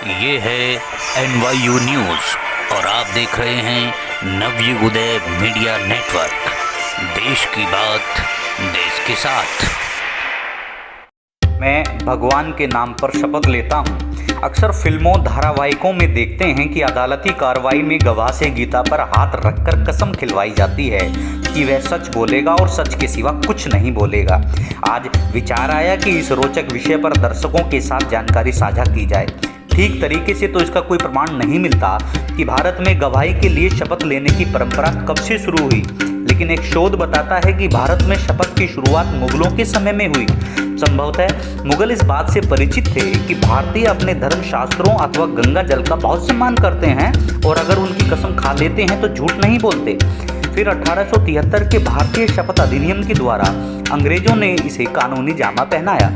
ये है NYU news और आप देख रहे हैं नवयुग उदय मीडिया नेटवर्क। देश की बात देश के साथ। मैं भगवान के नाम पर शपथ लेता हूँ। अक्सर फिल्मों धारावाहिकों में देखते हैं कि अदालती कार्रवाई में गवाह से गीता पर हाथ रखकर कसम खिलवाई जाती है कि वह सच बोलेगा और सच के सिवा कुछ नहीं बोलेगा। आज विचार आया कि इस रोचक विषय पर दर्शकों के साथ जानकारी साझा की जाए। ठीक तरीके से तो इसका कोई प्रमाण नहीं मिलता कि भारत में गवाही के लिए शपथ लेने की परंपरा कब से शुरू हुई, लेकिन एक शोध बताता है कि भारत में शपथ की शुरुआत मुगलों के समय में हुई। संभवतः मुगल इस बात से परिचित थे कि भारतीय अपने धर्म शास्त्रों अथवा गंगा जल का बहुत सम्मान करते हैं और अगर उनकी कसम खा लेते हैं तो झूठ नहीं बोलते। फिर 1873 के भारतीय शपथ अधिनियम के द्वारा अंग्रेजों ने इसे कानूनी जामा पहनाया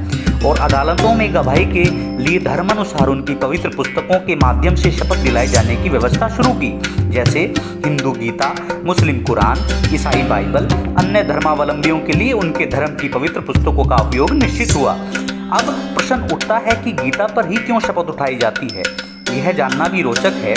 और अदालतों में गवाही के लिए धर्मानुसार उनकी पवित्र पुस्तकों के माध्यम से शपथ दिलाए जाने की व्यवस्था शुरू की, जैसे हिंदू गीता, मुस्लिम कुरान, ईसाई बाइबल। अन्य धर्मावलंबियों के लिए उनके धर्म की पवित्र पुस्तकों का उपयोग निश्चित हुआ। अब प्रश्न उठता है कि गीता पर ही क्यों शपथ उठाई जाती है। यह जानना भी रोचक है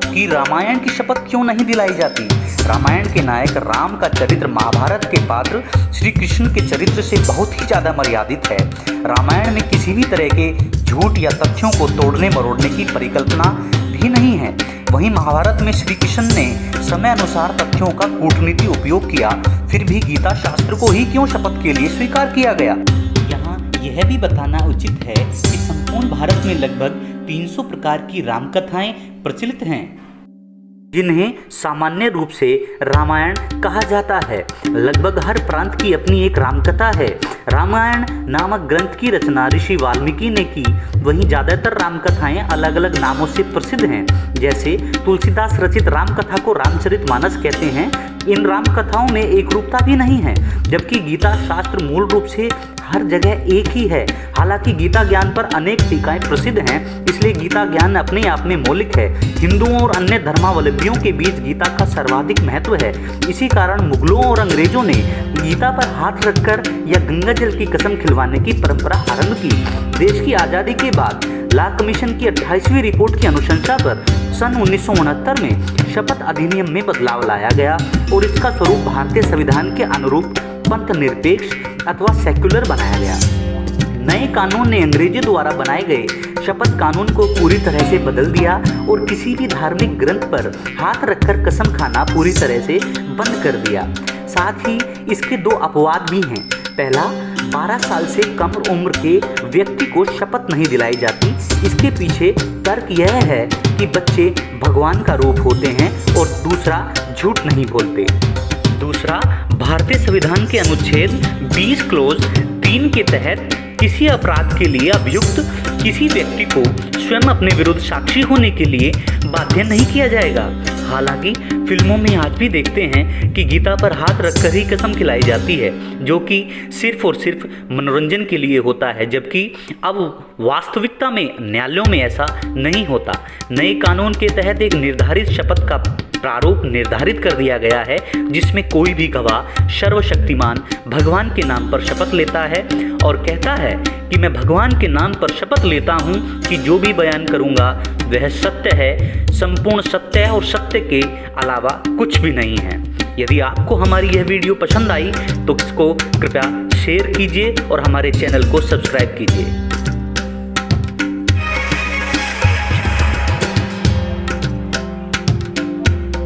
कि रामायण की शपथ क्यों नहीं दिलाई जाती। रामायण के नायक राम का चरित्र महाभारत के पात्र श्री कृष्ण के चरित्र से बहुत ही ज़्यादा मर्यादित है। रामायण में किसी भी तरह के झूठ या तथ्यों को तोड़ने मरोड़ने की परिकल्पना भी नहीं है। वहीं महाभारत में श्री कृष्ण ने समय अनुसार तथ्यों का कूटनीति उपयोग किया, फिर भी गीता शास्त्र को ही क्यों शपथ के लिए स्वीकार किया गया। यहाँ यह भी बताना उचित है कि संपूर्ण भारत में लगभग 300 प्रकार की रामकथाएं प्रचलित हैं, जिन्हें सामान्य रूप से रामायण कहा जाता है। लगभग हर प्रांत की अपनी एक रामकथा है। रामायण नामक ग्रंथ की रचना ऋषि वाल्मीकि ने की। वहीं ज़्यादातर रामकथाएं अलग अलग नामों से प्रसिद्ध हैं, जैसे तुलसीदास रचित रामकथा को रामचरितमानस कहते हैं। इन रामकथाओं में एक रूपता भी नहीं है, जबकि गीता शास्त्र मूल रूप से हर जगह एक ही है। हालांकि गीता ज्ञान पर अनेक टीकाएं प्रसिद्ध हैं, इसलिए गीता ज्ञान अपने आप में मौलिक है। हिंदुओं और अन्य धर्मावलंबियों के बीच गीता का सर्वाधिक महत्व है। इसी कारण मुगलों और अंग्रेजों ने गीता पर हाथ रखकर या गंगा जल की कसम खिलवाने की परंपरा आरंभ की। देश की आज़ादी के बाद लॉ कमीशन की 28वीं रिपोर्ट की अनुशंसा पर सन 1969 में शपथ अधिनियम में बदलाव लाया गया और इसका स्वरूप भारतीय संविधान के अनुरूप पंथ निरपेक्ष अथवा सेक्युलर बनाया गया। नए कानून ने अंग्रेजों द्वारा बनाए गए शपथ कानून को पूरी तरह से बदल दिया और किसी भी धार्मिक ग्रंथ पर हाथ रखकर कसम खाना पूरी तरह से बंद कर दिया। साथ ही इसके दो अपवाद भी हैं। पहला, 12 साल से कम उम्र के व्यक्ति को शपथ नहीं दिलाई जाती। इसके पीछे तर्क यह है कि बच्चे भगवान का रूप होते हैं और दूसरा, झूठ नहीं बोलते। दूसरा, भारतीय संविधान के अनुच्छेद 20 क्लोज 3 के तहत किसी अपराध के लिए अभियुक्त किसी व्यक्ति को स्वयं अपने विरुद्ध साक्षी होने के लिए बाध्य नहीं किया जाएगा। हालांकि फिल्मों में आज भी देखते हैं कि गीता पर हाथ रखकर ही कसम खिलाई जाती है, जो कि सिर्फ और सिर्फ मनोरंजन के लिए होता है, जबकि अब वास्तविकता में न्यायालयों में ऐसा नहीं होता। नए कानून के तहत एक निर्धारित शपथ का प्रारूप निर्धारित कर दिया गया है, जिसमें कोई भी गवाह सर्वशक्तिमान भगवान के नाम पर शपथ लेता है और कहता है कि मैं भगवान के नाम पर शपथ लेता हूँ कि जो भी बयान करूँगा वह सत्य है, संपूर्ण सत्य है और सत्य के अलावा कुछ भी नहीं है। यदि आपको हमारी यह वीडियो पसंद आई तो इसको कृपया शेयर कीजिए और हमारे चैनल को सब्सक्राइब कीजिए।